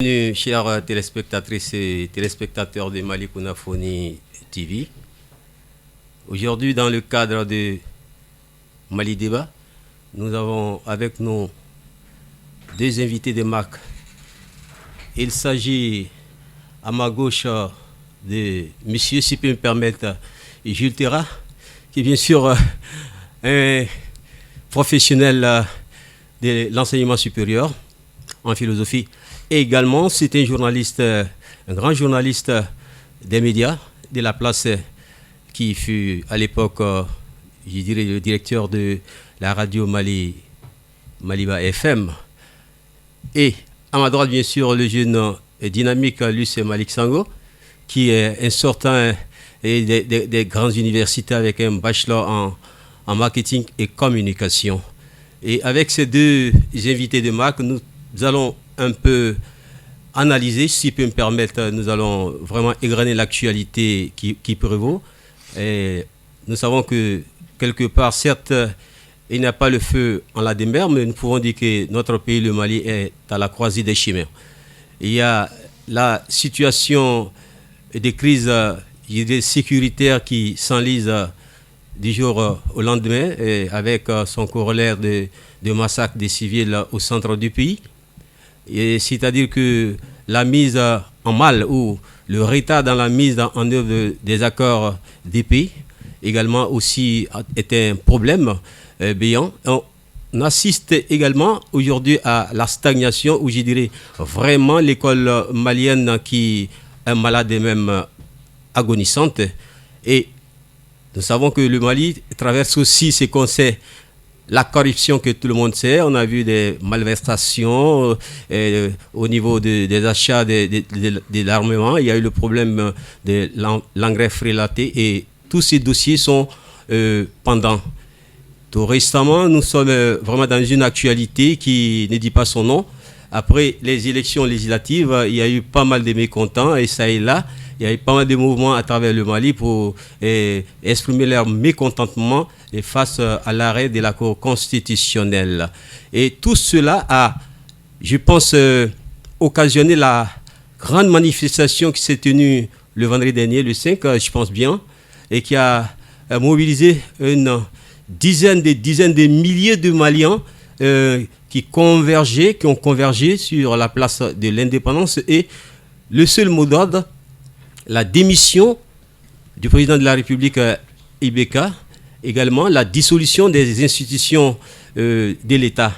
Bienvenue, chères téléspectatrices et téléspectateurs de Mali Kunafoni TV. Aujourd'hui, dans le cadre de Mali Débat, nous avons avec nous deux invités de marque. Il s'agit à ma gauche de monsieur, si peut me permettre, Jules Terra, qui est bien sûr un professionnel de l'enseignement supérieur en philosophie. Et également, c'est un journaliste, un grand journaliste des médias de la place, qui fut à l'époque, je dirais, le directeur de la radio Maliba FM. Et à ma droite, bien sûr, le jeune et dynamique Luce Malik Sango, qui est un sortant des grandes universités avec un bachelor en marketing et communication. Et avec ces deux invités de marque, nous allons un peu analyser, si peut me permettre, nous allons vraiment égrener l'actualité qui prévaut. Et nous savons que quelque part, certes, il n'y a pas le feu en la demeure, mais nous pouvons dire que notre pays, le Mali, est à la croisée des chemins. Il y a la situation des crises sécuritaires qui s'enlisent du jour au lendemain, et avec son corollaire de massacres des civils au centre du pays. C'est-à-dire que la mise en mal ou le retard dans la mise en œuvre des accords des pays également aussi est un problème béant. On assiste également aujourd'hui à la stagnation, ou je dirais vraiment l'école malienne qui est malade et même agonisante. Et nous savons que le Mali traverse aussi ce qu'on sait, la corruption que tout le monde sait. On a vu des malversations au niveau des achats de l'armement. Il y a eu le problème de l'engrais frélaté et tous ces dossiers sont pendants. Tout récemment, nous sommes vraiment dans une actualité qui ne dit pas son nom. Après les élections législatives, il y a eu pas mal de mécontents et ça et là. Il y a eu pas mal de mouvements à travers le Mali pour exprimer leur mécontentement face à l'arrêt de la Cour constitutionnelle. Et tout cela a, je pense, occasionné la grande manifestation qui s'est tenue le vendredi dernier, le 5, je pense bien, et qui a mobilisé une dizaine de milliers de Maliens qui ont convergé sur la place de l'indépendance. Et le seul mot d'ordre, la démission du président de la République, Ibeka, également la dissolution des institutions de l'État.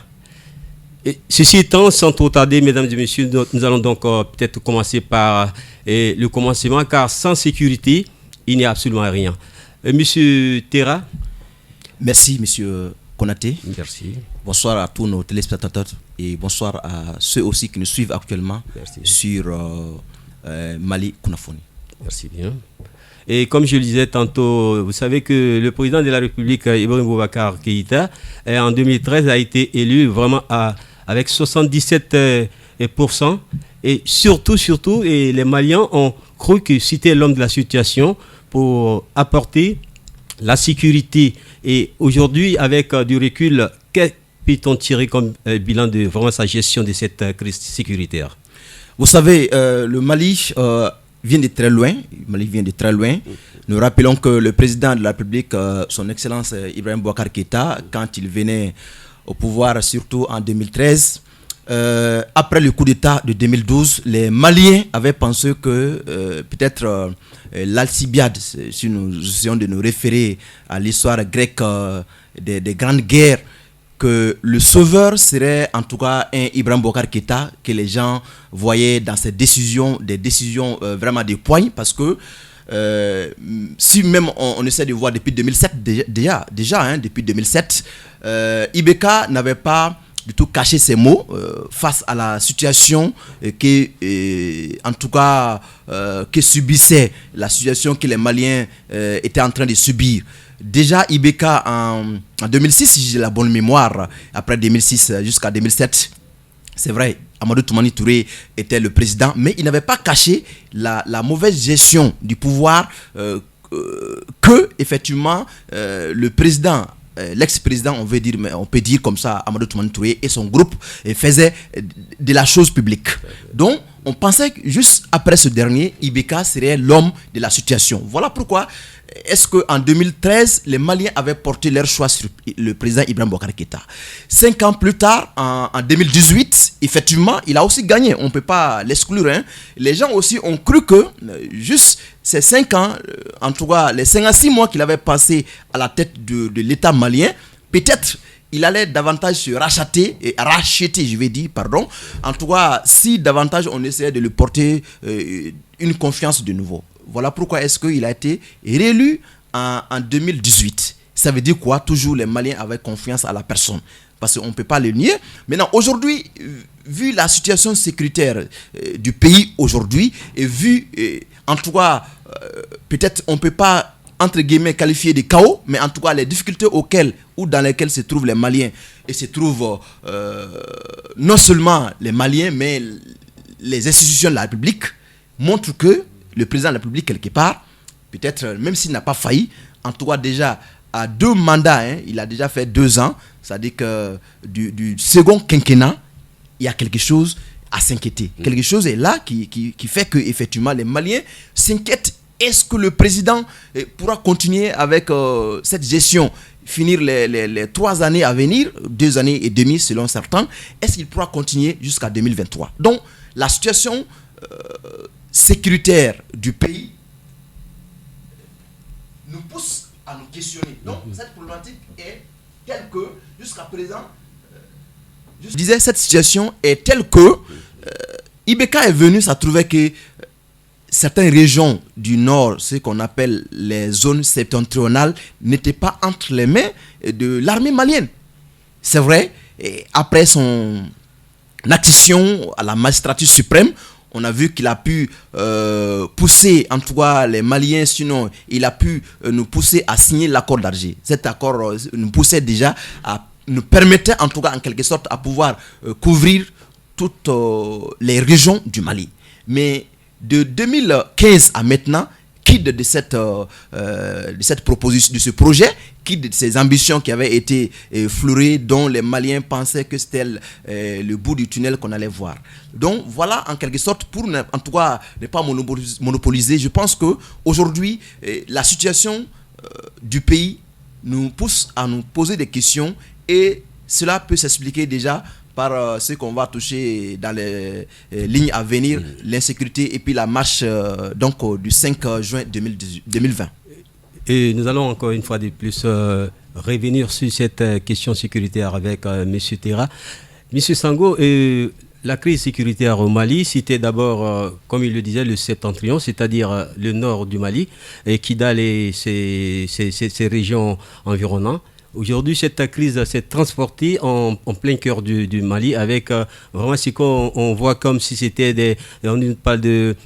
Et ceci étant, sans trop tarder, mesdames et messieurs, nous allons donc peut-être commencer par le commencement, car sans sécurité, il n'y a absolument rien. Monsieur Terra. Merci, monsieur Konaté. Merci. Bonsoir à tous nos téléspectateurs et bonsoir à ceux aussi qui nous suivent actuellement. Merci. Sur Mali Kunafoni. Merci bien. Et comme je le disais tantôt, vous savez que le président de la République, Ibrahim Boubacar Keïta, en 2013 a été élu vraiment avec 77%. Et surtout, et les Maliens ont cru que c'était l'homme de la situation pour apporter la sécurité. Et aujourd'hui, avec du recul, que peut-on tirer comme bilan de vraiment sa gestion de cette crise sécuritaire? Vous savez, le Mali vient de très loin. Nous rappelons que le président de la République, son Excellence Ibrahim Boubacar Keïta, quand il venait au pouvoir, surtout en 2013, après le coup d'État de 2012, les Maliens avaient pensé que peut-être l'Alcibiade, si nous essayons de nous référer à l'histoire grecque des grandes guerres, que le sauveur serait en tout cas un Ibrahim Boubacar Keïta, que les gens voyaient dans ses décisions, des décisions vraiment de poigne, parce que si même on essaie de voir depuis 2007, déjà depuis 2007, Ibeka n'avait pas du tout caché ses mots face à la situation en tout cas que subissait, la situation que les Maliens étaient en train de subir. Déjà, Ibeka en 2006, si j'ai la bonne mémoire, après 2006 jusqu'à 2007, c'est vrai, Amadou Toumani Touré était le président, mais il n'avait pas caché la mauvaise gestion du pouvoir que, effectivement, le président l'ex-président, on peut dire comme ça, Amadou Toumani Touré et son groupe faisaient de la chose publique. Donc, on pensait que juste après ce dernier, Ibeka serait l'homme de la situation. Voilà pourquoi est-ce qu'en 2013, les Maliens avaient porté leur choix sur le président Ibrahim Boubacar Keïta. 5 ans plus tard, en 2018, effectivement, il a aussi gagné. On ne peut pas l'exclure. Hein. Les gens aussi ont cru que juste ces 5 ans, en tout cas les 5 à 6 mois qu'il avait passé à la tête de l'État malien, peut-être il allait davantage se racheter, je vais dire, pardon. En tout cas, si davantage on essayait de lui porter une confiance de nouveau. Voilà pourquoi est-ce qu'il a été réélu en 2018. Ça veut dire quoi? Toujours les Maliens avaient confiance à la personne. Parce qu'on ne peut pas le nier. Maintenant, aujourd'hui, vu la situation sécuritaire du pays aujourd'hui, et vu, en tout cas, peut-être on ne peut pas, entre guillemets, qualifier de chaos, mais en tout cas, les difficultés dans lesquelles se trouvent les Maliens, et se trouvent non seulement les Maliens, mais les institutions de la République, montrent que le président de la République, quelque part, peut-être, même s'il n'a pas failli, en tout cas déjà, à 2 mandats, hein, il a déjà fait 2 ans, c'est-à-dire que du second quinquennat, il y a quelque chose à s'inquiéter. Quelque chose est là qui fait que effectivement les Maliens s'inquiètent. Est-ce que le président pourra continuer avec cette gestion, finir les 3 années à venir, 2 années et demie selon certains, est-ce qu'il pourra continuer jusqu'à 2023? Donc, la situation sécuritaire du pays nous pousse à nous questionner. Donc, cette problématique est telle que, jusqu'à présent, je disais, cette situation est telle que Ibeka est venu, ça trouvait que certaines régions du nord, ce qu'on appelle les zones septentrionales, n'étaient pas entre les mains de l'armée malienne. C'est vrai, et après son accession à la magistrature suprême, on a vu qu'il a pu pousser, en tout cas les Maliens, sinon il a pu nous pousser à signer l'accord d'Alger. Cet accord nous poussait déjà nous permettait en tout cas en quelque sorte à pouvoir couvrir toutes les régions du Mali. Mais de 2015 à maintenant, quitte de cette proposition, de ce projet, quitte de ces ambitions qui avaient été fleurées, dont les Maliens pensaient que c'était le bout du tunnel qu'on allait voir. Donc voilà, en quelque sorte, pour en tout cas ne pas monopoliser, je pense qu'aujourd'hui, la situation du pays nous pousse à nous poser des questions, et cela peut s'expliquer déjà par ce qu'on va toucher dans les lignes à venir, l'insécurité et puis la marche du 5 juin 2020. Et nous allons encore une fois de plus revenir sur cette question sécuritaire avec M. Terra. M. Sango, la crise sécuritaire au Mali, c'était d'abord, comme il le disait, le septentrion, c'est-à-dire le nord du Mali, et Kidal et ses régions environnantes. Aujourd'hui, cette crise s'est transportée en plein cœur du Mali avec vraiment ce qu'on voit comme si c'était on parle de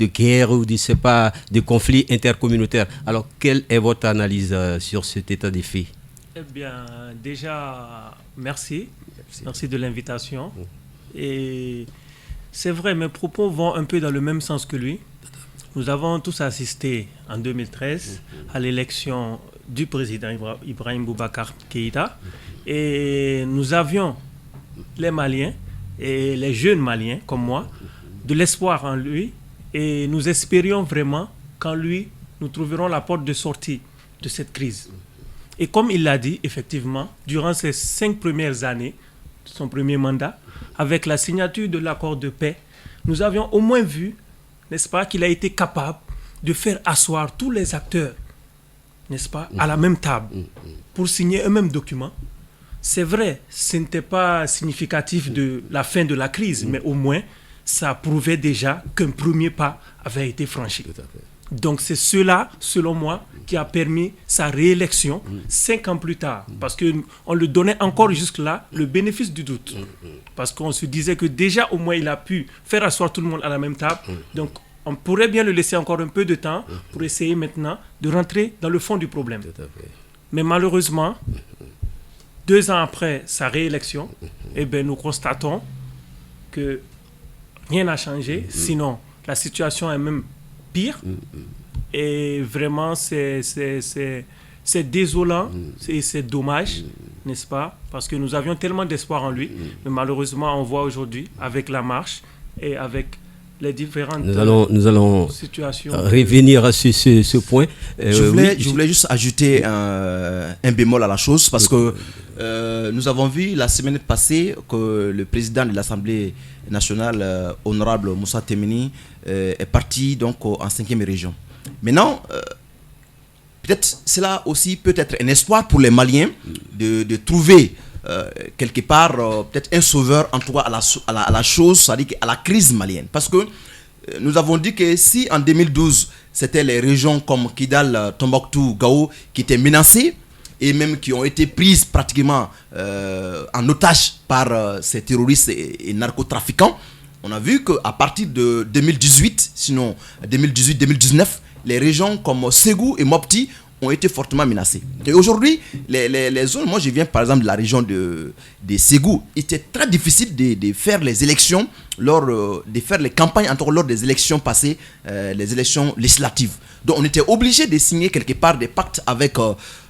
guerre ou de conflits intercommunautaires. Alors, quelle est votre analyse sur cet état des faits? Eh bien, déjà, merci de l'invitation. Et c'est vrai, mes propos vont un peu dans le même sens que lui. Nous avons tous assisté en 2013 à l'élection du président Ibrahim Boubacar Keïta, et nous avions, les Maliens et les jeunes Maliens comme moi, de l'espoir en lui, et nous espérions vraiment qu'en lui nous trouverons la porte de sortie de cette crise. Et comme il l'a dit, effectivement, durant ces 5 premières années de son premier mandat, avec la signature de l'accord de paix, nous avions au moins vu, n'est-ce pas, qu'il a été capable de faire asseoir tous les acteurs, n'est-ce pas, à la même table pour signer un même document. C'est vrai, ce n'était pas significatif de la fin de la crise, mais au moins, ça prouvait déjà qu'un premier pas avait été franchi. Donc c'est cela, selon moi, qui a permis sa réélection 5 ans plus tard. Parce qu'on le donnait encore jusque-là le bénéfice du doute. Parce qu'on se disait que déjà, au moins, il a pu faire asseoir tout le monde à la même table. Donc, on pourrait bien le laisser encore un peu de temps pour essayer maintenant de rentrer dans le fond du problème. Mais malheureusement, 2 ans après sa réélection, eh bien, nous constatons que rien n'a changé, sinon la situation est même pire. Et vraiment, c'est c'est désolant et c'est dommage, n'est-ce pas? Parce que nous avions tellement d'espoir en lui, mais malheureusement, on voit aujourd'hui, avec la marche et avec les différentes nous allons situations. Revenir sur ce point. Je voulais juste ajouter un bémol à la chose, parce que nous avons vu la semaine passée que le président de l'Assemblée nationale, honorable Moussa Temini, est parti donc en 5e région. Maintenant, peut-être cela aussi peut être un espoir pour les Maliens de trouver quelque part peut-être un sauveur, en tout cas à la chose, c'est-à-dire à la crise malienne. Parce que nous avons dit que si en 2012 c'était les régions comme Kidal, Tombouctou, Gao qui étaient menacées et même qui ont été prises pratiquement en otage par ces terroristes et narcotrafiquants, on a vu qu'à partir de 2018, sinon 2018-2019, les régions comme Ségou et Mopti ont été fortement menacées. Et aujourd'hui, les zones, moi je viens par exemple de la région de Ségou, il était très difficile de faire les élections, de faire les campagnes encore lors des élections passées, les élections législatives. Donc on était obligé de signer quelque part des pactes avec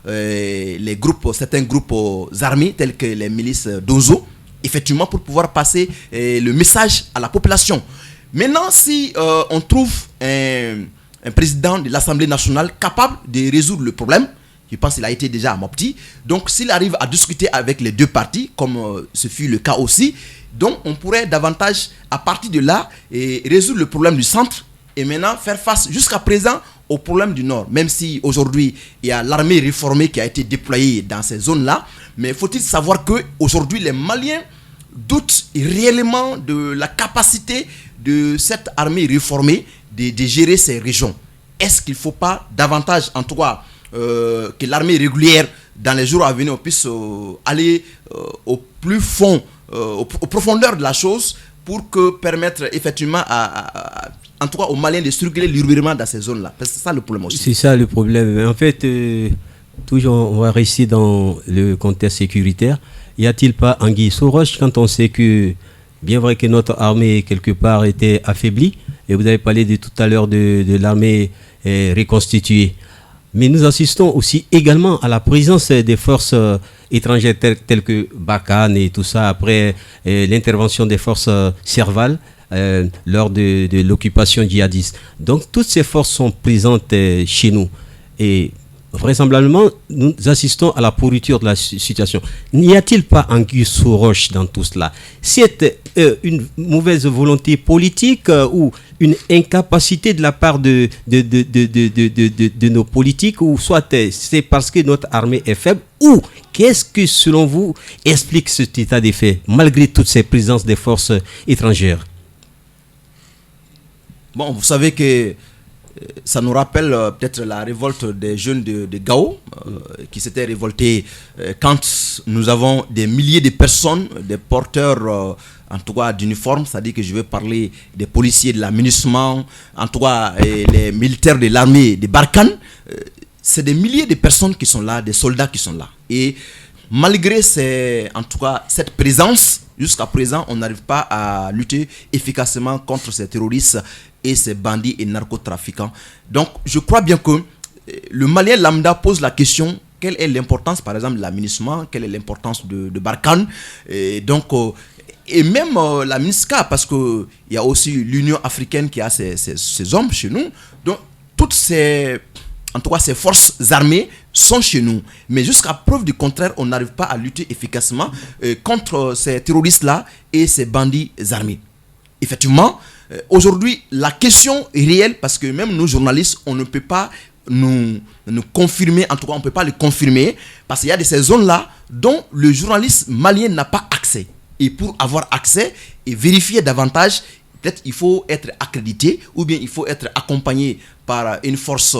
les groupes, certains groupes armés tels que les milices d'Ozo, effectivement pour pouvoir passer le message à la population. Maintenant, si on trouve un président de l'Assemblée nationale capable de résoudre le problème, je pense qu'il a été déjà à Mopti, donc s'il arrive à discuter avec les deux partis, comme ce fut le cas aussi, donc on pourrait davantage, à partir de là, résoudre le problème du centre et maintenant faire face jusqu'à présent au problème du nord. Même si aujourd'hui, il y a l'armée réformée qui a été déployée dans ces zones-là, mais faut-il savoir qu'aujourd'hui, les Maliens doutent réellement de la capacité de cette armée réformée de gérer ces régions. Est-ce qu'il ne faut pas davantage, en tout cas, que l'armée régulière, dans les jours à venir, puisse aller au plus fond, aux profondeurs de la chose, pour que permettre effectivement en tout cas aux Maliens de circuler librement dans ces zones-là. Parce que c'est ça le problème aussi. C'est ça le problème. En fait, toujours on va rester dans le contexte sécuritaire. Y a-t-il pas anguille sous roche quand on sait que, bien vrai que notre armée quelque part était affaiblie, et vous avez parlé tout à l'heure de l'armée reconstituée. Mais nous assistons aussi également à la présence des forces étrangères telles que Barkhane et tout ça, après l'intervention des forces Serval lors de l'occupation djihadiste. Donc toutes ces forces sont présentes chez nous. Et vraisemblablement, nous assistons à la pourriture de la situation. N'y a-t-il pas anguille sous roche dans tout cela? C'est une mauvaise volonté politique ou une incapacité de la part de nos politiques, ou soit c'est parce que notre armée est faible, ou qu'est-ce que, selon vous, explique cet état des faits, malgré toutes ces présences des forces étrangères? Bon, vous savez que ça nous rappelle peut-être la révolte des jeunes de Gao qui s'étaient révoltés quand nous avons des milliers de personnes, des porteurs en tout cas d'uniformes, c'est-à-dire que je vais parler des policiers de l'aménagement, en tout cas les militaires de l'armée de Barkhane. C'est des milliers de personnes qui sont là, des soldats qui sont là. Et malgré en tout cas cette présence, jusqu'à présent, on n'arrive pas à lutter efficacement contre ces terroristes et ces bandits et narcotrafiquants. Donc, je crois bien que le Malien lambda pose la question: quelle est l'importance, par exemple, de l'aménagement, quelle est l'importance de Barkhane, et donc, et même la MINUSCA, parce qu'il y a aussi l'Union africaine qui a ses hommes chez nous. Donc, toutes ces, en tout cas, ces forces armées sont chez nous. Mais jusqu'à preuve du contraire, on n'arrive pas à lutter efficacement contre ces terroristes-là et ces bandits armés. Effectivement, aujourd'hui, la question est réelle, parce que même nous, journalistes, on ne peut pas nous confirmer, en tout cas, on ne peut pas le confirmer, parce qu'il y a de ces zones-là dont le journaliste malien n'a pas accès. Et pour avoir accès et vérifier davantage, peut-être il faut être accrédité, ou bien il faut être accompagné par une force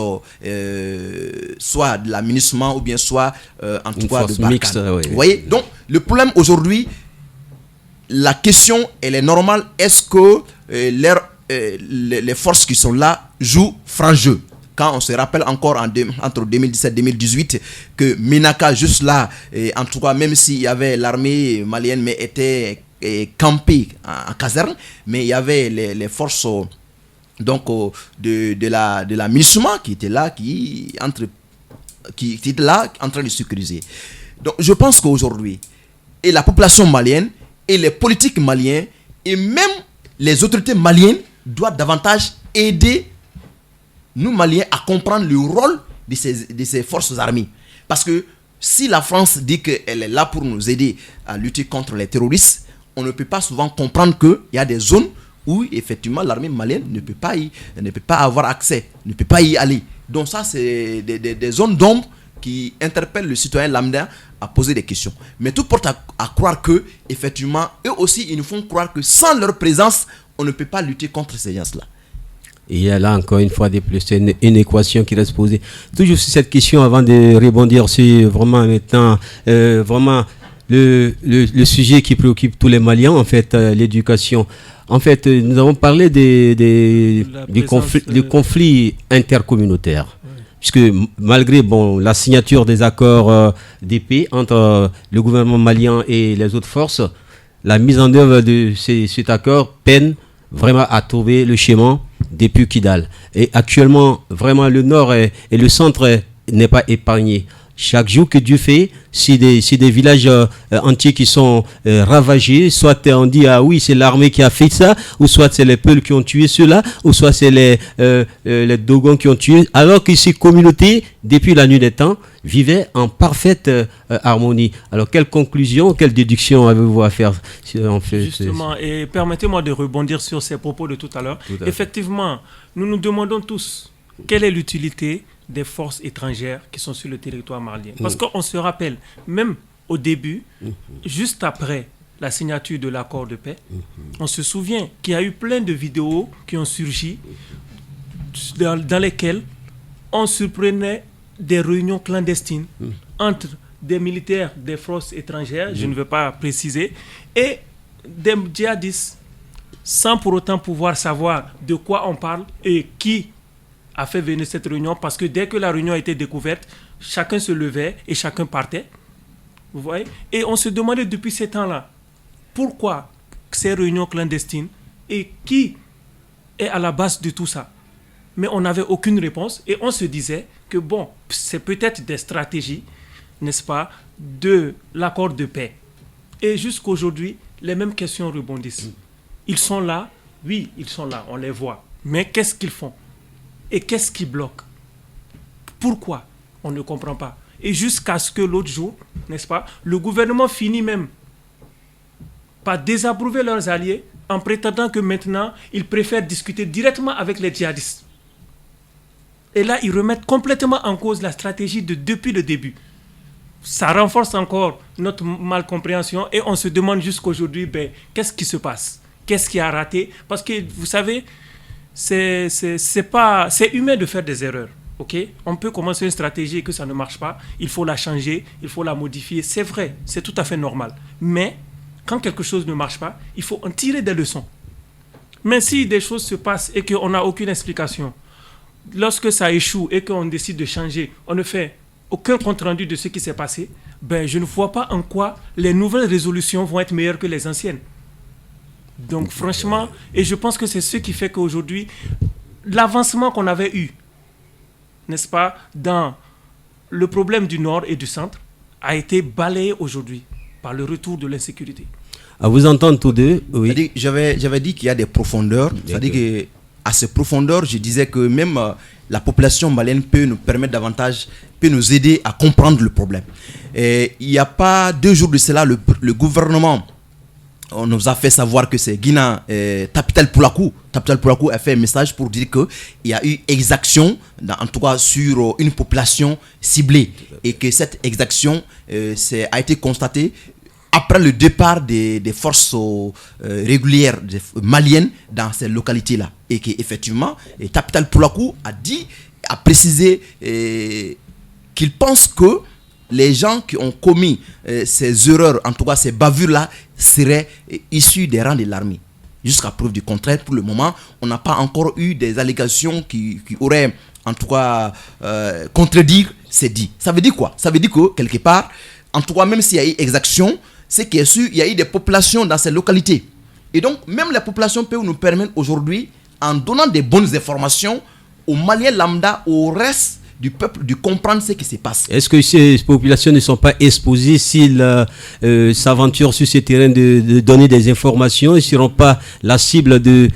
soit de l'aménagement, ou bien soit en tout cas de Barkhane. Mixte, oui. Vous voyez, donc le problème aujourd'hui, la question elle est normale: est-ce que les forces qui sont là jouent franc jeu? Quand on se rappelle encore entre 2017 et 2018 que Ménaka, juste là, en tout cas, même s'il y avait l'armée malienne, mais était campée en caserne, mais il y avait les forces donc, de la MINUSMA qui étaient là, qui, entre qui est là en train de sécuriser. Donc je pense qu'aujourd'hui, et la population malienne, et les politiques maliens, et même les autorités maliennes doivent davantage aider nous Maliens à comprendre le rôle de ces forces armées. Parce que si la France dit qu'elle est là pour nous aider à lutter contre les terroristes, on ne peut pas souvent comprendre qu'il y a des zones où effectivement l'armée malienne ne peut pas avoir accès, ne peut pas y aller. Donc ça, c'est des zones d'ombre qui interpellent le citoyen lambda à poser des questions. Mais tout porte à croire que, effectivement, eux aussi, ils nous font croire que sans leur présence, on ne peut pas lutter contre ces gens-là. Et il y a là encore une fois de plus une équation qui reste posée. Toujours sur cette question avant de rebondir sur vraiment maintenant vraiment le sujet qui préoccupe tous les Maliens, en fait, l'éducation. En fait, nous avons parlé du conflit intercommunautaire. Oui. Puisque malgré la signature des accords de paix entre le gouvernement malien et les autres forces, la mise en œuvre de cet accord peine vraiment à trouver le schéma depuis Kidal. Et actuellement, vraiment, le nord et le centre n'est pas épargné. Chaque jour que Dieu fait, si des villages entiers qui sont ravagés, soit on dit ah oui c'est l'armée qui a fait ça, ou soit c'est les Peuls qui ont tué ceux-là, ou soit c'est les Dogons qui ont tué, alors que ces communautés, depuis la nuit des temps, vivaient en parfaite harmonie. Alors quelle conclusion, quelle déduction avez-vous à faire Justement, et permettez-moi de rebondir sur ces propos de tout à l'heure. Effectivement, nous nous demandons tous quelle est l'utilité des forces étrangères qui sont sur le territoire malien. Parce qu'on se rappelle, même au début, juste après la signature de l'accord de paix, on se souvient qu'il y a eu plein de vidéos qui ont surgi dans lesquelles on surprenait des réunions clandestines entre des militaires des forces étrangères, je ne veux pas préciser, et des djihadistes, sans pour autant pouvoir savoir de quoi on parle et qui a fait venir cette réunion, parce que dès que la réunion a été découverte, chacun se levait et chacun partait. Vous voyez? Et on se demandait depuis ces temps-là, pourquoi ces réunions clandestines et qui est à la base de tout ça? Mais on n'avait aucune réponse et on se disait que bon, c'est peut-être des stratégies, n'est-ce pas, de l'accord de paix. Et jusqu'aujourd'hui, les mêmes questions rebondissent. Ils sont là, oui, ils sont là, on les voit. Mais qu'est-ce qu'ils font? Et qu'est-ce qui bloque? Pourquoi? On ne comprend pas. Et jusqu'à ce que l'autre jour, n'est-ce pas, le gouvernement finit même par désapprouver leurs alliés en prétendant que maintenant, ils préfèrent discuter directement avec les djihadistes. Et là, ils remettent complètement en cause la stratégie depuis le début. Ça renforce encore notre malcompréhension et on se demande jusqu'aujourd'hui, qu'est-ce qui se passe? Qu'est-ce qui a raté? Parce que, vous savez, c'est humain de faire des erreurs, ok? On peut commencer une stratégie et que ça ne marche pas, il faut la changer, il faut la modifier, c'est vrai, c'est tout à fait normal. Mais quand quelque chose ne marche pas, il faut en tirer des leçons. Mais si des choses se passent et qu'on n'a aucune explication, lorsque ça échoue et qu'on décide de changer, on ne fait aucun compte-rendu de ce qui s'est passé, je ne vois pas en quoi les nouvelles résolutions vont être meilleures que les anciennes. Donc franchement, et je pense que c'est ce qui fait qu'aujourd'hui, l'avancement qu'on avait eu, n'est-ce pas, dans le problème du Nord et du Centre, a été balayé aujourd'hui par le retour de l'insécurité. À vous entendre tous deux, oui. J'avais dit qu'il y a des profondeurs, c'est-à-dire qu'à ces profondeurs, je disais que même la population malienne peut nous permettre davantage, peut nous aider à comprendre le problème. Et il n'y a pas 2 jours de cela, le gouvernement on nous a fait savoir que c'est Guinée, Tapital Poulakou a fait un message pour dire qu'il y a eu exaction, en tout cas sur une population ciblée, et que cette exaction a été constatée après le départ des forces régulières maliennes dans ces localités-là. Et qu'effectivement, Tapital Poulakou a précisé qu'il pense que les gens qui ont commis ces erreurs, en tout cas ces bavures-là, seraient issus des rangs de l'armée. Jusqu'à preuve du contraire, pour le moment, on n'a pas encore eu des allégations qui auraient, en tout cas, contredire ces dits. Ça veut dire quoi? Ça veut dire que, quelque part, en tout cas, même s'il y a eu exaction, c'est qu'il y a eu des populations dans ces localités. Et donc, même les populations peuvent nous permettre aujourd'hui, en donnant des bonnes informations aux Maliens lambda, au reste du peuple de comprendre ce qui se passe. Est-ce que ces populations ne sont pas exposées s'ils s'aventurent sur ce terrain de donner des informations? Ils ne seront pas la cible de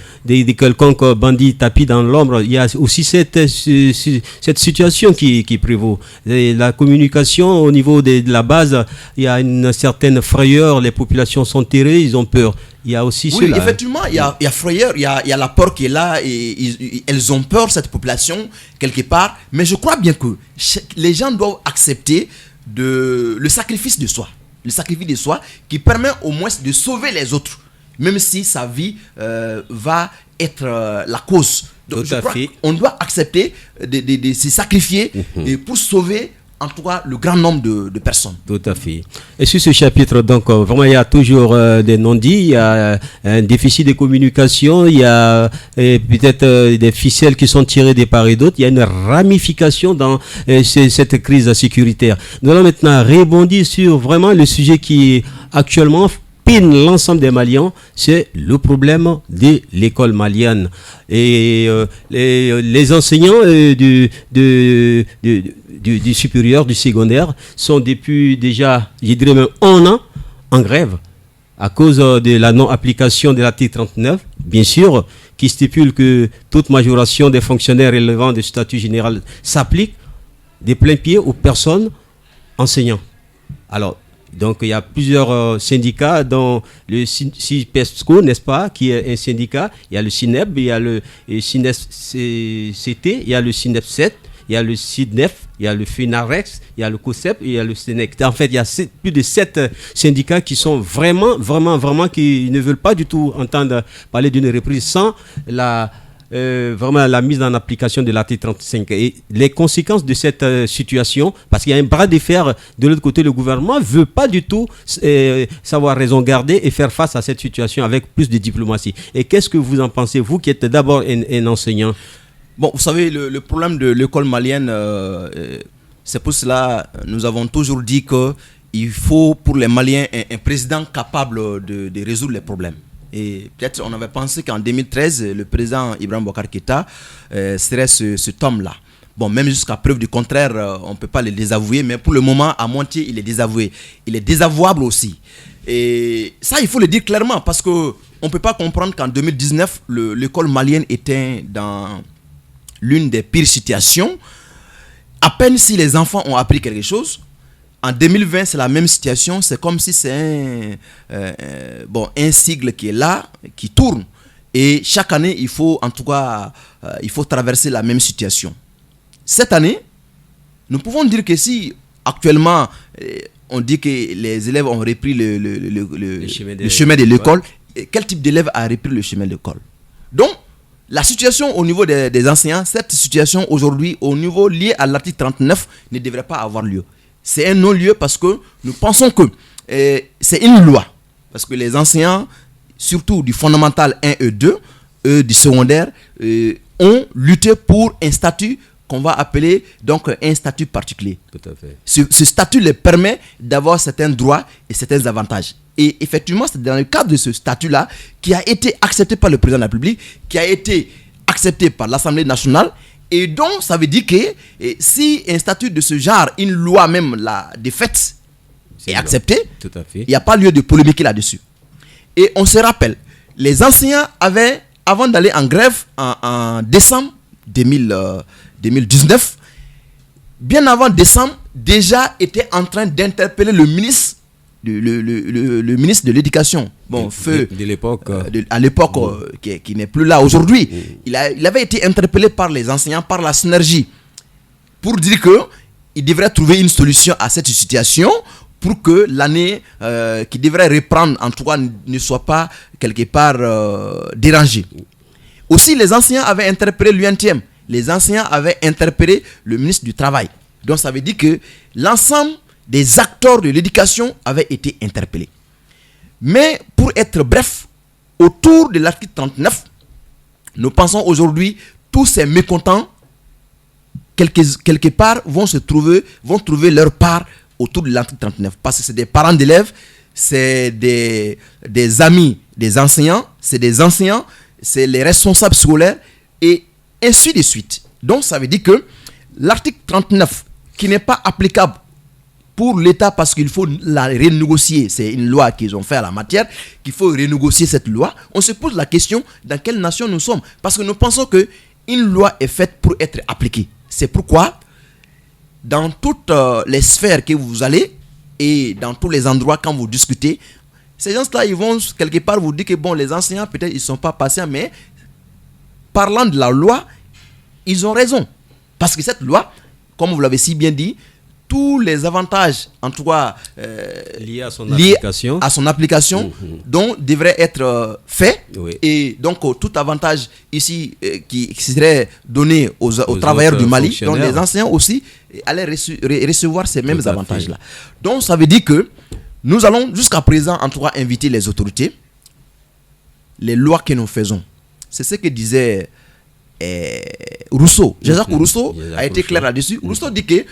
quelconque bandit tapis dans l'ombre? Il y a aussi cette situation qui prévaut. Et la communication au niveau de la base, il y a une certaine frayeur, les populations sont terrées, ils ont peur. Il y a aussi oui, cela. Effectivement, il y a frayeur, il y a la peur qui est là, et elles ont peur, cette population, quelque part. Mais je crois bien que les gens doivent accepter le sacrifice de soi. Le sacrifice de soi qui permet au moins de sauver les autres, même si sa vie va être la cause. Donc, je crois qu'on doit accepter de se sacrifier pour sauver en tout cas le grand nombre de personnes. Tout à fait. Et sur ce chapitre, donc, vraiment, il y a toujours des non-dits, il y a un déficit de communication, il y a peut-être des ficelles qui sont tirées des part et d'autres, il y a une ramification dans cette crise sécuritaire. Nous allons maintenant rebondir sur vraiment le sujet qui actuellement pine l'ensemble des Maliens, c'est le problème de l'école malienne. Et les enseignants du supérieur, du secondaire, sont depuis déjà, je dirais même 1 an, en grève à cause de la non-application de l'article 39, bien sûr, qui stipule que toute majoration des fonctionnaires relevant du statut général s'applique de plein pied aux personnes enseignantes. Alors, donc il y a plusieurs syndicats, dont le CIPESCO, n'est-ce pas, qui est un syndicat. Il y a le CINEB, il y a le CINEP-CT, il y a le CINEP-7, il y a le CIDNEF, il y a le FENAREX, il y a le COSEP, il y a le SENEC. En fait, il y a plus de 7 syndicats qui sont vraiment, qui ne veulent pas du tout entendre parler d'une reprise sans vraiment la mise en application de l'article 35. Et les conséquences de cette situation, parce qu'il y a un bras de fer de l'autre côté, le gouvernement ne veut pas du tout savoir raison garder et faire face à cette situation avec plus de diplomatie. Et qu'est-ce que vous en pensez, vous qui êtes d'abord un enseignant? Bon, vous savez, le problème de l'école malienne, c'est pour cela nous avons toujours dit qu'il faut pour les Maliens un président capable de résoudre les problèmes. Et peut-être on avait pensé qu'en 2013, le président Ibrahim Boubacar Keïta serait cet homme-là. Bon, même jusqu'à preuve du contraire, on ne peut pas le désavouer, mais pour le moment, à moitié, il est désavoué. Il est désavouable aussi. Et ça, il faut le dire clairement, parce qu'on ne peut pas comprendre qu'en 2019, l'école malienne était dans l'une des pires situations. À peine si les enfants ont appris quelque chose. En 2020, c'est la même situation. C'est comme si c'est un sigle qui est là, qui tourne. Et chaque année, il faut en tout cas, il faut traverser la même situation. Cette année, nous pouvons dire que si actuellement, on dit que les élèves ont repris le chemin de l'école, quel type d'élève a repris le chemin de l'école? Donc, la situation au niveau des enseignants, cette situation aujourd'hui, au niveau lié à l'article 39, ne devrait pas avoir lieu. C'est un non-lieu parce que nous pensons que c'est une loi. Parce que les enseignants, surtout du fondamental 1 et 2, du secondaire, ont lutté pour un statut qu'on va appeler donc un statut particulier. Tout à fait. Ce statut leur permet d'avoir certains droits et certains avantages. Et effectivement, c'est dans le cadre de ce statut-là qui a été accepté par le président de la République, qui a été accepté par l'Assemblée nationale. Et donc, ça veut dire que si un statut de ce genre, une loi même de fait, est acceptée, il n'y a pas lieu de polémiquer là-dessus. Et on se rappelle, les enseignants avaient, avant d'aller en grève en décembre 2019, bien avant décembre, déjà étaient en train d'interpeller le ministre le ministre de l'Éducation, de l'époque, à l'époque, qui n'est plus là aujourd'hui, il avait été interpellé par les enseignants, par la synergie, pour dire qu'il devrait trouver une solution à cette situation pour que l'année qui devrait reprendre, en tout cas, ne soit pas quelque part dérangée. Aussi, les enseignants avaient interpellé l'UNTM, les enseignants avaient interpellé le ministre du Travail. Donc, ça veut dire que l'ensemble des acteurs de l'éducation avaient été interpellés. Mais pour être bref, autour de l'article 39, nous pensons aujourd'hui, tous ces mécontents, quelque part, vont trouver leur part autour de l'article 39. Parce que c'est des parents d'élèves, c'est des amis des enseignants, c'est des enseignants, c'est les responsables scolaires, et ainsi de suite. Donc ça veut dire que l'article 39 qui n'est pas applicable pour l'État parce qu'il faut la renégocier. C'est une loi qu'ils ont fait à la matière, qu'il faut renégocier cette loi. On se pose la question dans quelle nation nous sommes. Parce que nous pensons qu'une loi est faite pour être appliquée. C'est pourquoi, dans toutes les sphères que vous allez et dans tous les endroits quand vous discutez, ces gens-là, ils vont quelque part vous dire que bon, les enseignants, peut-être ils ne sont pas patients, mais parlant de la loi, ils ont raison. Parce que cette loi, comme vous l'avez si bien dit, tous les avantages, en tout cas liés à son application, donc devraient être faits. Oui. Et donc tout avantage ici qui serait donné aux travailleurs du Mali, donc les enseignants aussi allaient recevoir ces mêmes avantages-là. Donc ça veut dire que nous allons jusqu'à présent en tout cas inviter les autorités, les lois que nous faisons. C'est ce que disait Rousseau. Jacques Rousseau a été clair là-dessus. Rousseau dit que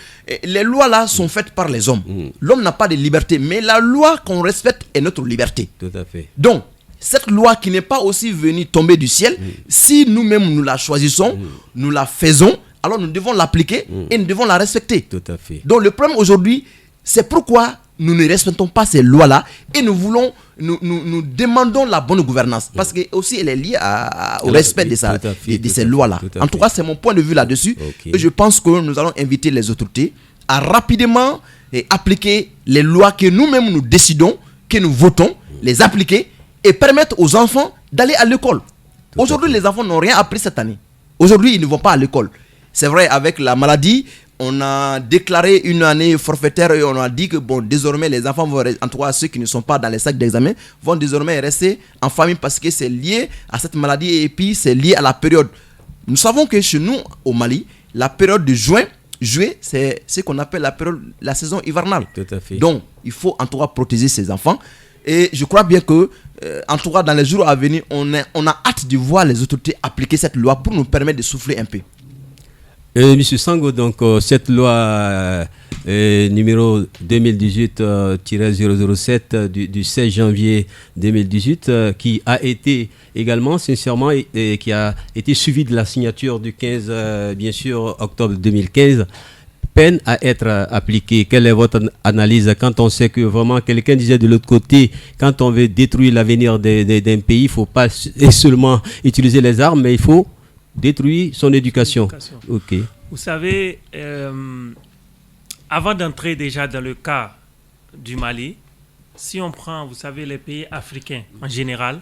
les lois là sont faites par les hommes. L'homme n'a pas de liberté, mais la loi qu'on respecte est notre liberté. Tout à fait. Donc, cette loi qui n'est pas aussi venue tomber du ciel, si nous-mêmes nous la choisissons, nous la faisons, alors nous devons l'appliquer et nous devons la respecter. Tout à fait. Donc, le problème aujourd'hui, c'est pourquoi nous ne respectons pas ces lois-là et nous demandons la bonne gouvernance parce que aussi elle est liée au respect de ces lois-là. En tout cas, c'est mon point de vue là-dessus. Okay. Et je pense que nous allons inviter les autorités à rapidement appliquer les lois que nous-mêmes nous décidons, que nous votons, les appliquer et permettre aux enfants d'aller à l'école. Aujourd'hui, les enfants n'ont rien appris cette année. Aujourd'hui, ils ne vont pas à l'école. C'est vrai, avec la maladie, on a déclaré une année forfaitaire et on a dit que bon, désormais les enfants vont, en tout cas ceux qui ne sont pas dans les sacs d'examen, vont désormais rester en famille parce que c'est lié à cette maladie et puis c'est lié à la période. Nous savons que chez nous au Mali, la période de juillet, c'est ce qu'on appelle la saison hivernale. Tout à fait. Donc il faut en tout cas protéger ces enfants et je crois bien que en tout cas dans les jours à venir, on a hâte de voir les autorités appliquer cette loi pour nous permettre de souffler un peu. Monsieur Sango, donc cette loi numéro 2018-007 du 16 janvier 2018 qui a été également sincèrement et qui a été suivie de la signature du 15 bien sûr octobre 2015 peine à être appliquée. Quelle est votre analyse quand on sait que vraiment quelqu'un disait de l'autre côté, quand on veut détruire l'avenir d'un pays, il ne faut pas seulement utiliser les armes, mais il faut détruire son éducation. Ok. Vous savez, avant d'entrer déjà dans le cas du Mali, si on prend, vous savez, les pays africains en général,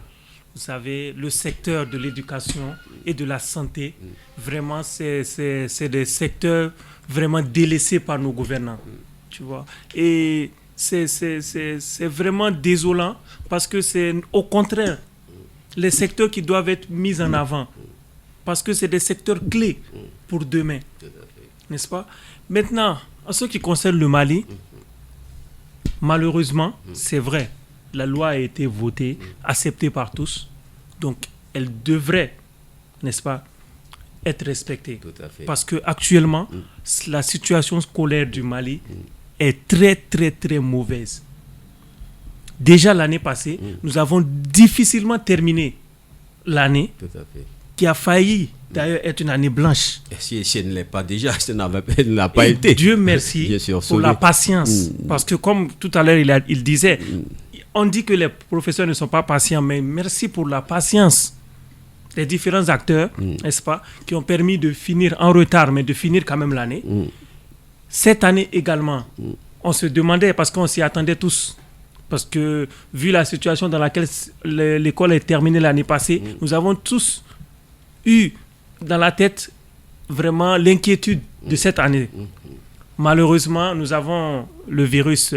vous savez, le secteur de l'éducation et de la santé, vraiment, c'est des secteurs vraiment délaissés par nos gouvernants, tu vois. Et c'est vraiment désolant parce que c'est au contraire les secteurs qui doivent être mis en avant. Parce que c'est des secteurs clés pour demain, n'est-ce pas? Maintenant, en ce qui concerne le Mali, malheureusement, c'est vrai, la loi a été votée, acceptée par tous, donc elle devrait, n'est-ce pas, être respectée. Tout à fait. Parce qu'actuellement, la situation scolaire du Mali est très, très, très mauvaise. Déjà l'année passée, nous avons difficilement terminé l'année. Tout à fait. Qui a failli d'ailleurs être une année blanche. Si elle ne l'est pas déjà, elle n'a pas été. Dieu merci pour la patience. Parce que comme tout à l'heure il disait, on dit que les professeurs ne sont pas patients, mais merci pour la patience des différents acteurs, n'est-ce pas, qui ont permis de finir en retard, mais de finir quand même l'année. Cette année également, on se demandait, parce qu'on s'y attendait tous, parce que vu la situation dans laquelle l'école est terminée l'année passée, nous avons tous eu dans la tête vraiment l'inquiétude de cette année. Malheureusement, nous avons le virus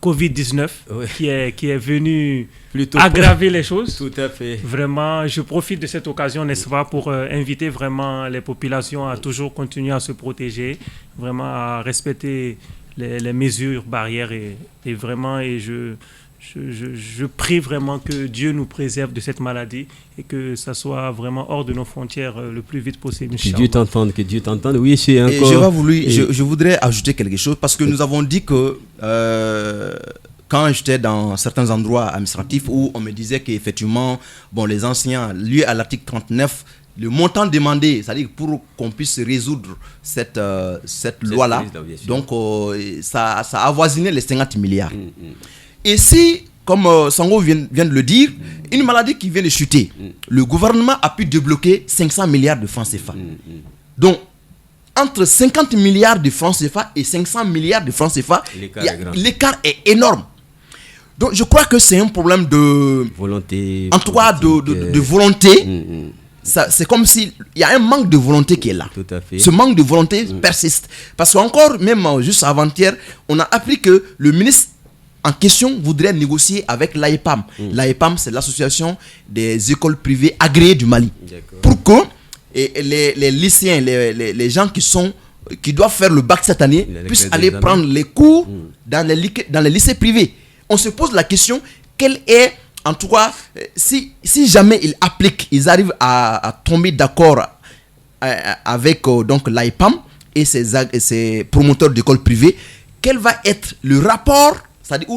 Covid-19 qui est venu aggraver les choses. Tout à fait. Vraiment, je profite de cette occasion, n'est-ce pas, pour inviter vraiment les populations à toujours continuer à se protéger, vraiment à respecter les mesures barrières et vraiment, et je prie vraiment que Dieu nous préserve de cette maladie et que ça soit vraiment hors de nos frontières le plus vite possible. Que Dieu t'entende, que Dieu t'entende. Oui, c'est encore... Je voudrais ajouter quelque chose parce que nous avons dit que quand j'étais dans certains endroits administratifs où on me disait qu'effectivement, bon, les enseignants, liés à l'article 39, le montant demandé, c'est-à-dire pour qu'on puisse résoudre cette loi-là, donc ça a avoisiné les 50 milliards. Et si, comme Sango vient de le dire, une maladie qui vient de chuter, le gouvernement a pu débloquer 500 milliards de francs CFA. Donc, entre 50 milliards de francs CFA et 500 milliards de francs CFA, l'écart est énorme. Donc, je crois que c'est un problème de volonté. En tout cas, de volonté. C'est comme s'il y a un manque de volonté qui est là. Tout à fait. Ce manque de volonté persiste. Parce qu'encore, même juste avant-hier, on a appris que le ministre en question voudrait négocier avec l'AEPAM. L'AEPAM, c'est l'association des écoles privées agréées du Mali. Pour que les lycéens, les gens qui doivent faire le bac cette année, puissent aller prendre les cours dans les lycées privés. On se pose la question, quelle est, en tout cas, si jamais ils arrivent à tomber d'accord avec donc l'AEPAM et ses promoteurs d'écoles privées, quel va être le rapport, c'est-à-dire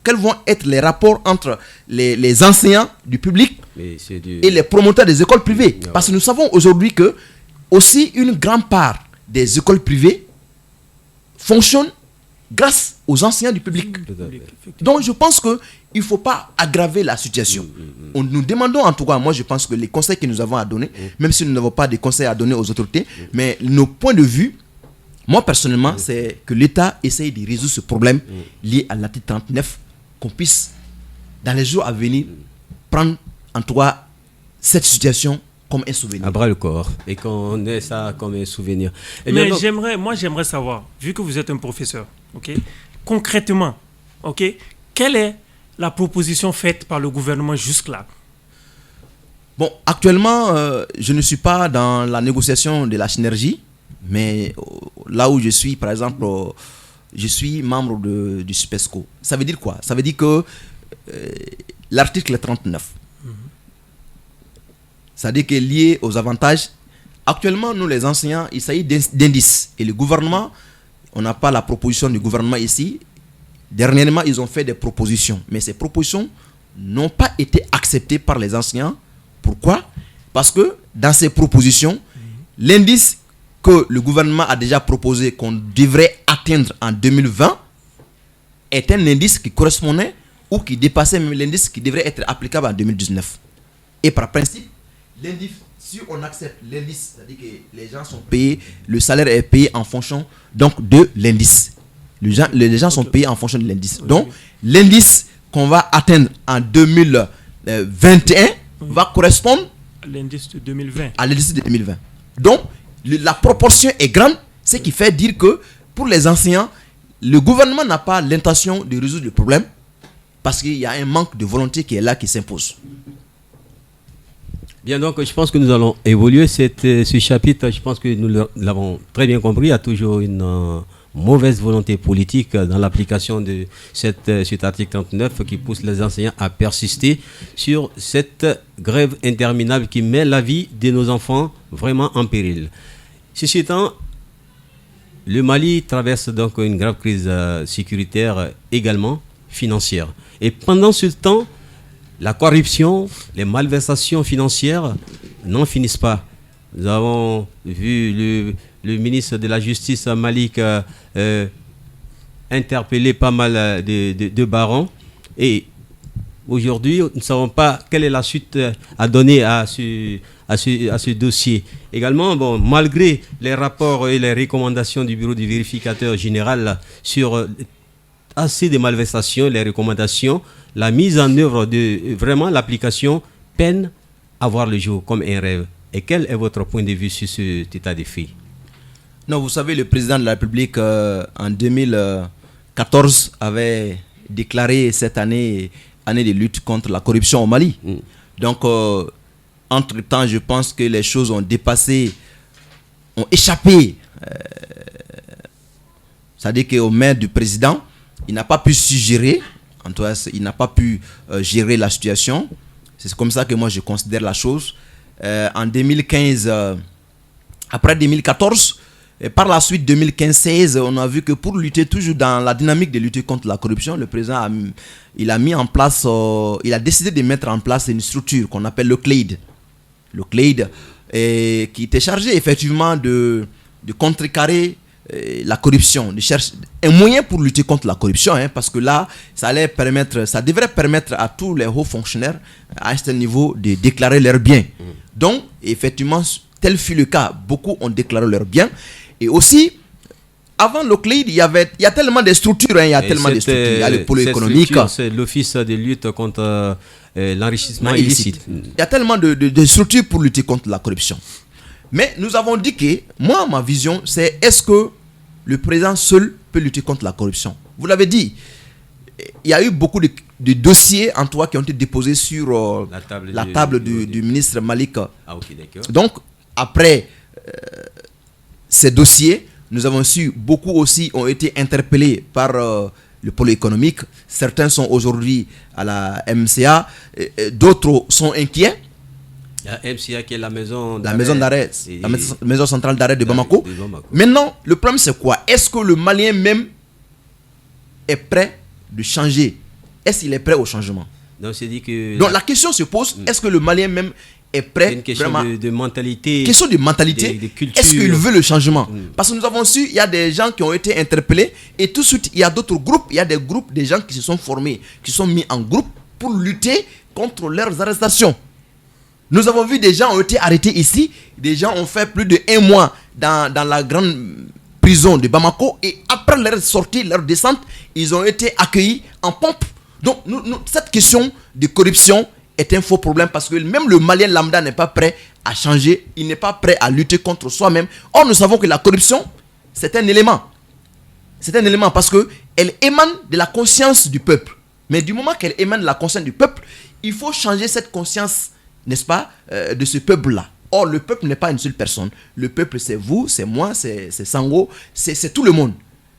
quels vont être les rapports entre les enseignants du public et les promoteurs des écoles privées. Parce que nous savons aujourd'hui que aussi une grande part des écoles privées fonctionnent grâce aux enseignants du public. Donc je pense qu'il ne faut pas aggraver la situation. Nous demandons en tout cas, moi je pense que les conseils que nous avons à donner, même si nous n'avons pas de conseils à donner aux autorités, mais nos points de vue, moi personnellement, c'est que l'État essaye de résoudre ce problème lié à l'article 39, qu'on puisse, dans les jours à venir, prendre en tout cas cette situation comme un souvenir. À bras le corps. Et qu'on ait ça comme un souvenir. Mais j'aimerais savoir, vu que vous êtes un professeur, concrètement, quelle est la proposition faite par le gouvernement jusque-là? Bon, actuellement, je ne suis pas dans la négociation de la synergie, mais là où je suis, par exemple, je suis membre du SUPESCO. Ça veut dire quoi? Ça veut dire que l'article 39, c'est-à-dire qu'il est lié aux avantages. Actuellement, nous les enseignants, il s'agit d'indices. Et le gouvernement, on n'a pas la proposition du gouvernement ici. Dernièrement, ils ont fait des propositions. Mais ces propositions n'ont pas été acceptées par les enseignants. Pourquoi? Parce que dans ces propositions, l'indice que le gouvernement a déjà proposé qu'on devrait atteindre en 2020 est un indice qui correspondait ou qui dépassait même l'indice qui devrait être applicable en 2019. Et par principe, l'indice, si on accepte l'indice, c'est-à-dire que les gens sont payés, le salaire est payé en fonction donc de l'indice. Les gens sont payés en fonction de l'indice. Donc, l'indice qu'on va atteindre en 2021 va correspondre à l'indice de 2020. À l'indice de 2020. Donc, la proportion est grande, ce qui fait dire que pour les enseignants, le gouvernement n'a pas l'intention de résoudre le problème parce qu'il y a un manque de volonté qui est là, qui s'impose. Bien, donc je pense que nous allons évoluer ce chapitre. Je pense que nous l'avons très bien compris. Il y a toujours une mauvaise volonté politique dans l'application de cet article 39 qui pousse les enseignants à persister sur cette grève interminable qui met la vie de nos enfants vraiment en péril. Ceci étant, le Mali traverse donc une grave crise sécuritaire également financière. Et pendant ce temps, la corruption, les malversations financières n'en finissent pas. Nous avons vu le ministre de la Justice Malik interpeller pas mal de barons. Et aujourd'hui, nous ne savons pas quelle est la suite à donner à ce dossier. Également, bon, malgré les rapports et les recommandations du bureau du vérificateur général sur assez de malversations, les recommandations, la mise en œuvre de vraiment l'application peine à voir le jour comme un rêve. Et quel est votre point de vue sur cet état de fait? Non, vous savez, le président de la République en 2014 avait déclaré cette année de lutte contre la corruption au Mali. Donc, entre-temps, je pense que les choses ont échappé. C'est-à-dire qu'au maire du président, il n'a pas pu suggérer, en tout cas, il n'a pas pu gérer la situation. C'est comme ça que moi je considère la chose. En 2015, après 2014, et par la suite 2015-16, on a vu que pour lutter toujours dans la dynamique de lutter contre la corruption, le président il a décidé de mettre en place une structure qu'on appelle le CLEID. le CLEID, qui était chargé effectivement de contrecarrer la corruption, de chercher un moyen pour lutter contre la corruption, parce que là, ça devrait permettre à tous les hauts fonctionnaires à un certain niveau de déclarer leurs biens. Donc, effectivement, tel fut le cas. Beaucoup ont déclaré leurs biens. Et aussi, avant le CLEID, il y a tellement de structures, il y a le pôle économique. C'est l'Office de lutte contre l'enrichissement illicite. Il y a tellement de structures pour lutter contre la corruption. Mais nous avons dit que, moi, ma vision, c'est est-ce que le président seul peut lutter contre la corruption? Vous l'avez dit, il y a eu beaucoup de dossiers en toi qui ont été déposés sur la table du ministre Malik. Ah, ok, d'accord. Donc, après ces dossiers, nous avons su, beaucoup aussi ont été interpellés par le pôle économique. Certains sont aujourd'hui à la MCA, d'autres sont inquiets. La MCA qui est la maison d'arrêt, la maison centrale d'arrêt de Bamako. Maintenant, le problème c'est quoi? Est-ce que le Malien même est prêt de changer? Est-ce qu'il est prêt au changement? Donc, c'est dit que la question se pose, est-ce que le Malien même est prêt? C'est une question de mentalité. Question de mentalité. De culture. Est-ce qu'il veut le changement? Parce que nous avons su, il y a des gens qui ont été interpellés et tout de suite, il y a d'autres groupes, il y a des groupes, des gens qui se sont formés, qui sont mis en groupe pour lutter contre leurs arrestations. Nous avons vu des gens ont été arrêtés ici, des gens ont fait plus de 1 mois dans la grande prison de Bamako et après leur sortie, leur descente, ils ont été accueillis en pompe. Donc cette question de corruption est un faux problème parce que même le Malien lambda n'est pas prêt à changer, il n'est pas prêt à lutter contre soi-même. Or, nous savons que la corruption, c'est un élément. C'est un élément parce qu'elle émane de la conscience du peuple. Mais du moment qu'elle émane de la conscience du peuple, il faut changer cette conscience, n'est-ce pas, de ce peuple-là. Or, le peuple n'est pas une seule personne. Le peuple, c'est vous, c'est moi, c'est Sango, c'est tout le monde.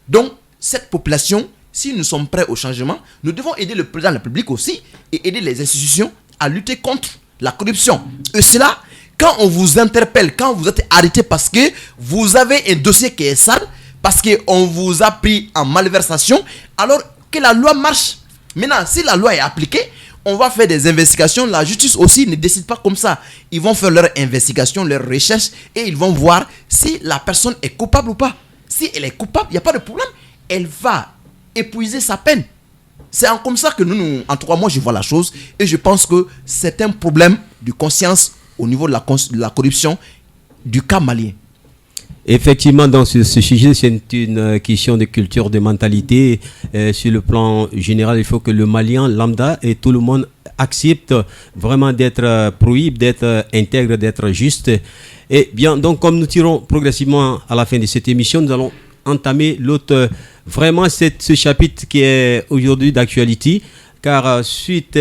Donc, cette population, si nous sommes prêts au changement, nous devons aider le président de la République aussi et aider les institutions à lutter contre la corruption. Et cela, quand on vous interpelle, quand vous êtes arrêté parce que vous avez un dossier qui est sale, parce qu'on vous a pris en malversation, alors que la loi marche. Maintenant, si la loi est appliquée, on va faire des investigations. La justice aussi ne décide pas comme ça. Ils vont faire leur investigation, leur recherche et ils vont voir si la personne est coupable ou pas. Si elle est coupable, il n'y a pas de problème. Elle va épuiser sa peine. C'est comme ça que en tout cas, moi, je vois la chose. Et je pense que c'est un problème de conscience au niveau de la corruption du cas malien. Effectivement, dans ce sujet, c'est une question de culture, de mentalité. Sur le plan général, il faut que le Malien lambda et tout le monde accepte vraiment d'être prohibe, d'être intègre, d'être juste. Et bien, donc, comme nous tirons progressivement à la fin de cette émission, nous allons entamer l'autre, vraiment ce chapitre qui est aujourd'hui d'actualité, car suite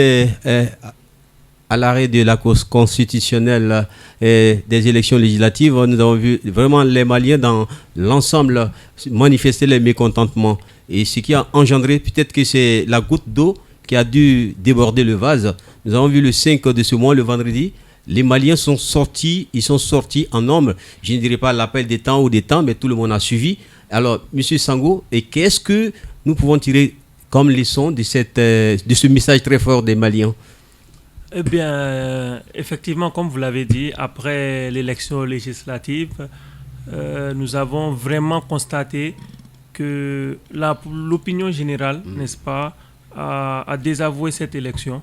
à l'arrêt de la Cour constitutionnelle des élections législatives, nous avons vu vraiment les Maliens dans l'ensemble manifester les mécontentements. Et ce qui a engendré, peut-être que c'est la goutte d'eau qui a dû déborder le vase. Nous avons vu le 5 de ce mois, le vendredi, les Maliens sont sortis, ils sont sortis en nombre. Je ne dirais pas l'appel des temps ou des temps, mais tout le monde a suivi. Alors, M. Sango, et qu'est-ce que nous pouvons tirer comme leçon de ce message très fort des Maliens? Eh bien, effectivement, comme vous l'avez dit, après l'élection législative, nous avons vraiment constaté que l'opinion générale, n'est-ce pas, a désavoué cette élection.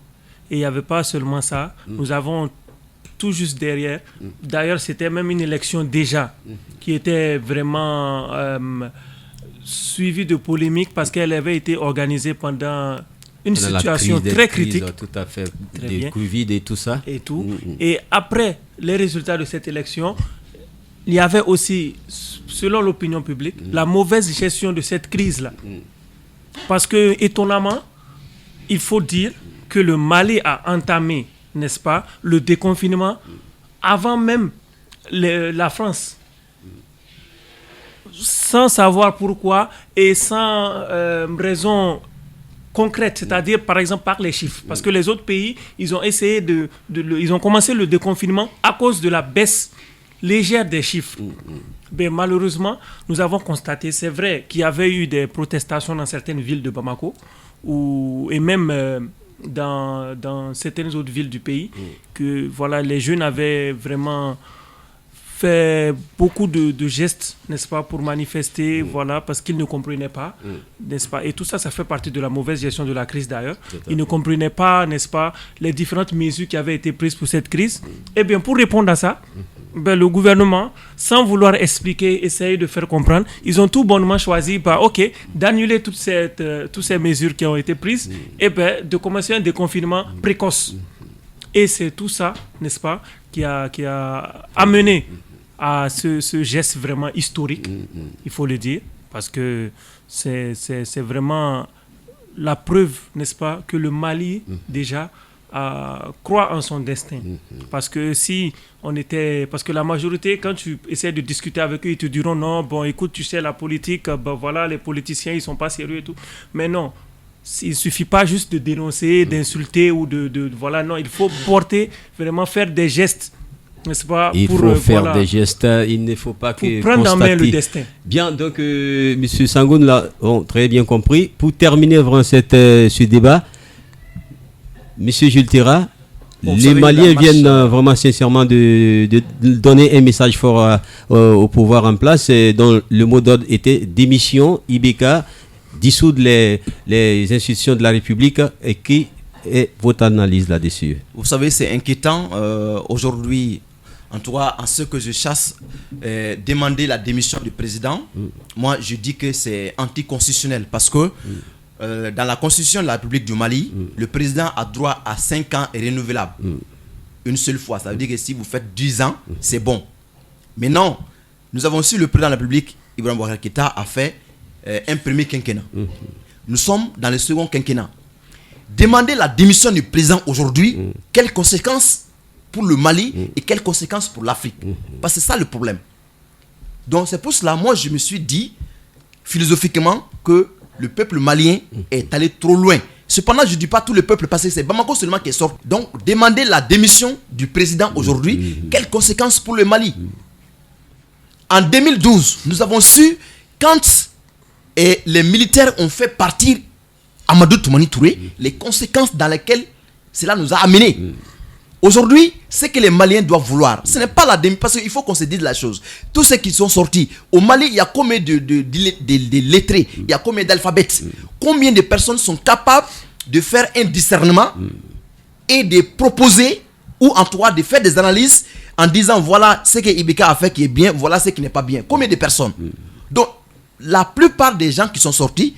Et il n'y avait pas seulement ça. Nous avons tout juste derrière. D'ailleurs, c'était même une élection déjà qui était vraiment suivie de polémiques parce qu'elle avait été organisée pendant une situation très critique. Tout à fait, des Covid et tout ça. Et tout. Et après les résultats de cette élection, il y avait aussi, selon l'opinion publique, la mauvaise gestion de cette crise-là. Parce que, étonnamment, il faut dire que le Mali a entamé, n'est-ce pas, le déconfinement avant même la France. Sans savoir pourquoi et sans raison concrète, c'est-à-dire par exemple par les chiffres. Parce que les autres pays, ils ont essayé ils ont commencé le déconfinement à cause de la baisse légère des chiffres. Mais malheureusement, nous avons constaté, c'est vrai qu'il y avait eu des protestations dans certaines villes de Bamako, et même dans certaines autres villes du pays, que voilà, les jeunes avaient vraiment fait beaucoup de gestes, n'est-ce pas, pour manifester, voilà, parce qu'ils ne comprenaient pas, n'est-ce pas, et tout ça, ça fait partie de la mauvaise gestion de la crise d'ailleurs. Ils ne comprenaient pas, n'est-ce pas, les différentes mesures qui avaient été prises pour cette crise. Eh bien, pour répondre à ça, ben, le gouvernement, sans vouloir expliquer, essayer de faire comprendre, ils ont tout bonnement choisi d'annuler toutes ces mesures qui ont été prises et ben, de commencer un déconfinement précoce. Et c'est tout ça, n'est-ce pas, qui a amené à ce geste vraiment historique, il faut le dire, parce que c'est vraiment la preuve, n'est-ce pas, que le Mali, déjà, croit en son destin. Parce que parce que la majorité, quand tu essaies de discuter avec eux, ils te diront non, bon, écoute, tu sais, la politique, ben voilà, les politiciens, ils sont pas sérieux et tout. Mais non, il suffit pas juste de dénoncer, d'insulter ou voilà, non, il faut vraiment faire des gestes. N'est-ce pas, il faut faire des gestes, il ne faut pas que prendre en main le destin. Bien, donc M. Sangoun l'a très bien compris. Pour terminer vraiment ce débat, M. Jules Terra, les Maliens viennent vraiment sincèrement de donner un message fort au pouvoir en place, dont le mot d'ordre était démission, IBK, dissoudre les institutions de la République. Et qui est votre analyse là-dessus? Vous savez, c'est inquiétant aujourd'hui. En tout cas, en ce que je chasse, demander la démission du président, moi je dis que c'est anticonstitutionnel parce que dans la constitution de la République du Mali, le président a droit à 5 ans et renouvelable. Une seule fois. Ça veut dire que si vous faites 10 ans, c'est bon. Mais non, nous avons aussi le président de la République, Ibrahim Boubacar Keïta, a fait un premier quinquennat. Nous sommes dans le second quinquennat. Demander la démission du président aujourd'hui, quelles conséquences pour le Mali et quelles conséquences pour l'Afrique? Parce que c'est ça le problème. Donc c'est pour cela, moi je me suis dit philosophiquement que le peuple malien est allé trop loin. Cependant, je ne dis pas tout le peuple parce que c'est Bamako seulement qui est sorti. Donc demander la démission du président aujourd'hui, quelles conséquences pour le Mali? En 2012, nous avons su quand les militaires ont fait partir Amadou Toumani Touré, les conséquences dans lesquelles cela nous a amenés. Aujourd'hui, ce que les Maliens doivent vouloir, ce n'est pas la démission, parce qu'il faut qu'on se dise la chose. Tous ceux qui sont sortis, au Mali, il y a combien de lettrés, il y a combien d'alphabètes, combien de personnes sont capables de faire un discernement et de proposer, ou en tout cas de faire des analyses en disant voilà ce que IBK a fait qui est bien, voilà ce qui n'est pas bien. Combien de personnes? Donc, la plupart des gens qui sont sortis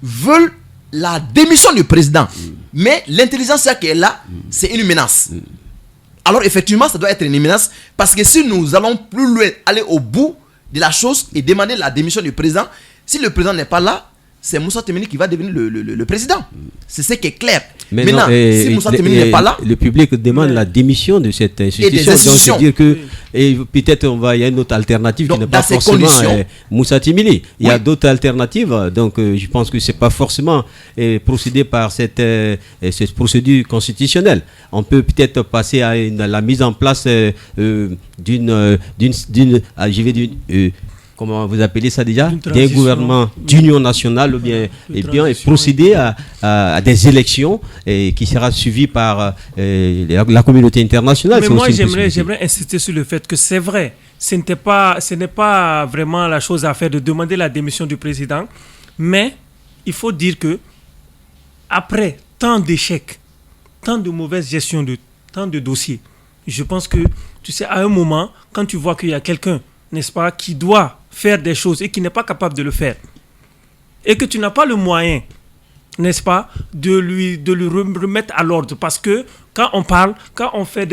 veulent la démission du président. Mais l'intelligence qui est là, c'est une menace. Alors effectivement, ça doit être une menace parce que si nous allons plus loin, aller au bout de la chose et demander la démission du président, si le président n'est pas là, c'est Moussa Temeni qui va devenir le président. C'est ce qui est clair. Maintenant, si Moussa Temeni n'est pas là, le public demande la démission de cette institution. Et des institutions. Donc, c'est dire que et peut-être il y a une autre alternative qui n'est pas forcément Moussa Temeni. Il y a d'autres alternatives. Donc, je pense que c'est pas forcément procéder par cette procédure constitutionnelle. On peut peut-être passer à la mise en place comment vous appelez ça déjà, d'un gouvernement d'union nationale ou bien, et procéder à des élections qui sera suivies par la communauté internationale. Mais moi j'aimerais insister sur le fait que c'est vrai, ce n'est pas vraiment la chose à faire de demander la démission du président, mais il faut dire que après tant d'échecs, tant de mauvaise gestion de tant de dossiers, je pense que tu sais, à un moment, quand tu vois qu'il y a quelqu'un, n'est-ce pas, qui doit faire des choses et qui n'est pas capable de le faire, et que tu n'as pas le moyen, n'est-ce pas, de lui remettre à l'ordre, parce que quand on parle, quand on fait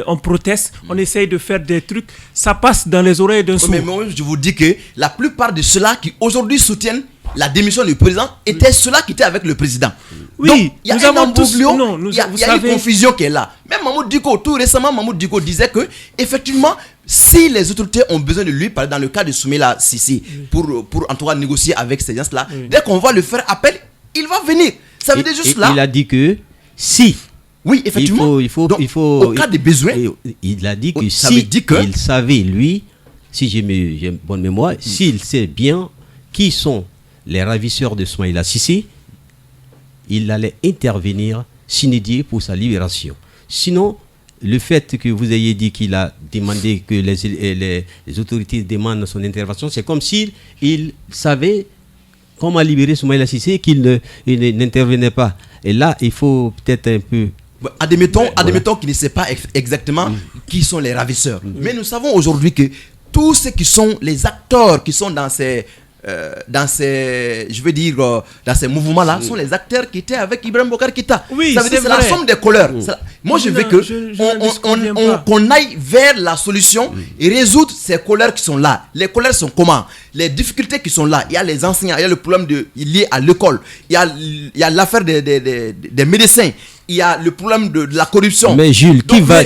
on proteste, on essaye de faire des trucs, ça passe dans les oreilles d'un sourd. Mais moi, je vous dis que la plupart de ceux-là qui aujourd'hui soutiennent la démission du président étaient ceux-là qui étaient avec le président. Oui, donc il y a un embouglio, il y a une confusion qui est là. Même Mahmoud Dicko, tout récemment, Mahmoud Dicko disait que effectivement, si les autorités ont besoin de lui, dans le cas de Soumaïla Sissi, pour en tout cas négocier avec ces gens-là, dès qu'on va le faire appel, il va venir. Ça veut dire juste là. Il a dit que si. Oui, effectivement. Il faut au cas des besoins. Il a dit que il savait, lui, si j'ai une bonne mémoire, s'il sait bien qui sont les ravisseurs de Soumaïla Sissi, il allait intervenir s'inédier pour sa libération. Sinon, le fait que vous ayez dit qu'il a demandé que les autorités demandent son intervention, c'est comme s'il savait comment libérer Soumaïla Cissé et qu'il n'intervenait pas. Et là, il faut peut-être un peu... Admettons qu'il ne sait pas exactement qui sont les ravisseurs. Mais nous savons aujourd'hui que tous ceux qui sont les acteurs qui sont dans ces mouvements-là sont les acteurs qui étaient avec Ibrahim Boubacar Keïta. Oui, ça veut dire c'est la somme des couleurs. Moi, je veux qu'on aille vers la solution et résoudre ces couleurs qui sont là. Les couleurs sont comment? Les difficultés qui sont là. Il y a les enseignants, il y a le problème lié à l'école, il y a l'affaire des médecins. Il y a le problème de la corruption. Mais Jules, qui doit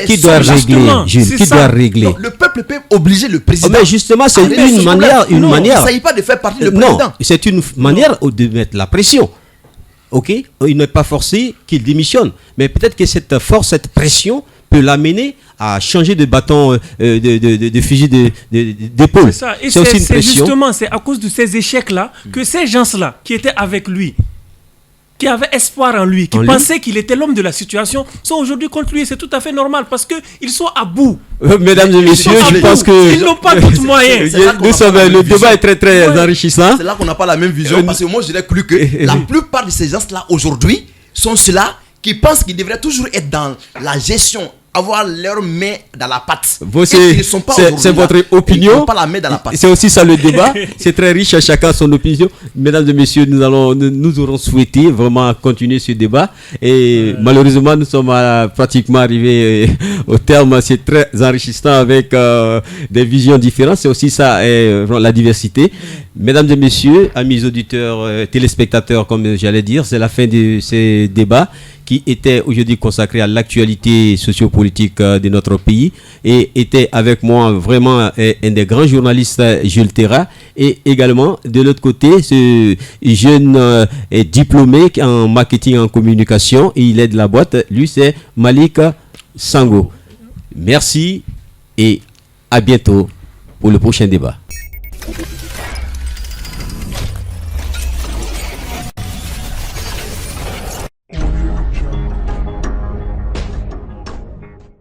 régler? Donc, le peuple peut obliger le président. Mais justement, c'est une manière. Il ne s'agit pas de faire partie du président. Non, c'est une manière de mettre la pression. Ok, il n'est pas forcé qu'il démissionne, mais peut-être que cette force, cette pression peut l'amener à changer de bâton, de fusil d'épaule. C'est aussi une pression. Justement, c'est à cause de ces échecs-là que ces gens-là qui étaient avec lui, qui avaient espoir en lui, qui pensaient qu'il était l'homme de la situation, sont aujourd'hui contre lui. C'est tout à fait normal parce qu'ils sont à bout. Mesdames et messieurs, je pense que... Ils n'ont pas d'autres moyens. Le débat est très très enrichissant. C'est là qu'on n'a pas la même vision parce que moi je dirais plus que la plupart de ces gens-là aujourd'hui sont ceux-là qui pensent qu'ils devraient toujours être dans la gestion, avoir leurs mains dans la pâte. C'est votre opinion. Ils n'ont pas la main dans la pâte. C'est aussi ça le débat. C'est très riche, à chacun son opinion. Mesdames et messieurs, nous aurons souhaité vraiment continuer ce débat. Et malheureusement, nous sommes pratiquement arrivés au terme. C'est très enrichissant avec des visions différentes. C'est aussi ça, la diversité. Mesdames et messieurs, amis auditeurs, téléspectateurs, comme j'allais dire, c'est la fin de ces débats qui était aujourd'hui consacré à l'actualité sociopolitique de notre pays, et était avec moi vraiment un des grands journalistes, Jules Terra, et également de l'autre côté ce jeune diplômé en marketing et en communication, et il est de la boîte, lui c'est Malik Sango. Merci et à bientôt pour le prochain débat.